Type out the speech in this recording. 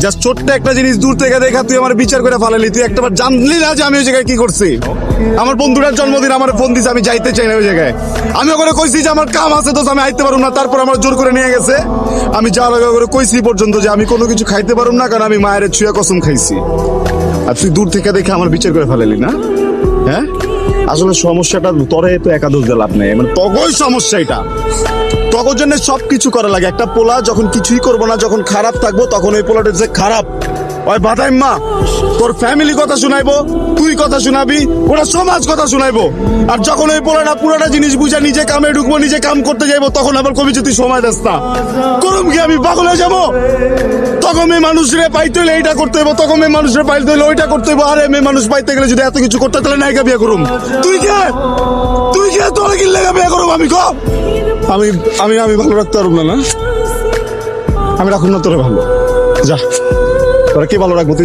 Just ছোট্ট একটা জিনিস দূর থেকে দেখা তুই আমার বিচার করে ফেলালি। তুই একটাবার জানলি না যে আমি ওই জায়গায় কি করছি? আমার বন্ধুটার জন্মদিন আমার ফোন দিছে, আমি যাইতে চাই না ওই জায়গায়। আমি ওখানে কইছি যে আমার কাম আছে, তো আমি আইতে পারুম না, তারপর আমার জোর করে নিয়ে গেছে। আমি যাওয়ার আগে করে কইছি পর্যন্ত যে আমি কোনো কিছু খাইতে পারুম না, কারণ আমি মায়ের ছুঁয়া কসম খাইছি। আর তুই দূর থেকে দেখে আমার বিচার করে ফেলালি না? হ্যাঁ, আসলে সমস্যাটা তোরে তো একাদশ দিয়ে লাভ নেই, মানে তগই সমস্যা এটা। তখন জন্য সবকিছু করা লাগে। একটা পোলা যখন কিছুই করবো না, যখন খারাপ থাকবো, তখন ওই পোলাটা যে খারাপ ওই বাদাই মা তোর ফ্যামিলি কথা শুনাইবো, তুই কথা শুনাবি, ওরা সমাজ কথা শুনাইবো। আর যখন ওই পোলাটা পুরোটা জিনিস বুঝা নিজে কামে ঢুকবো, নিজে কাম করতে যাইবো, তখন আবার কবি যে তুই সময় দাস না, করুম কি আমি পাগল হয়ে যাবো? তখন মেয়ে মানুষরে পাইতে হইলে এইটা করতে হইব, তখন মেয়ে মানুষরে পাইতে হইলে ওইটা করতে হইব। আরে মেয়ে মানুষ পাইতে গেলে যদি এত কিছু করতে, তাহলে নায়িকা বিয়ে করুম। তুই কে তোরা কি লেগা বিয়ে করুম? আমি কম আমি আমি আমি ভালো রাখতে পারবো না। আমি রাখুন না তোরে ভালো, যা তোরা কি ভালো রাখবো তুই।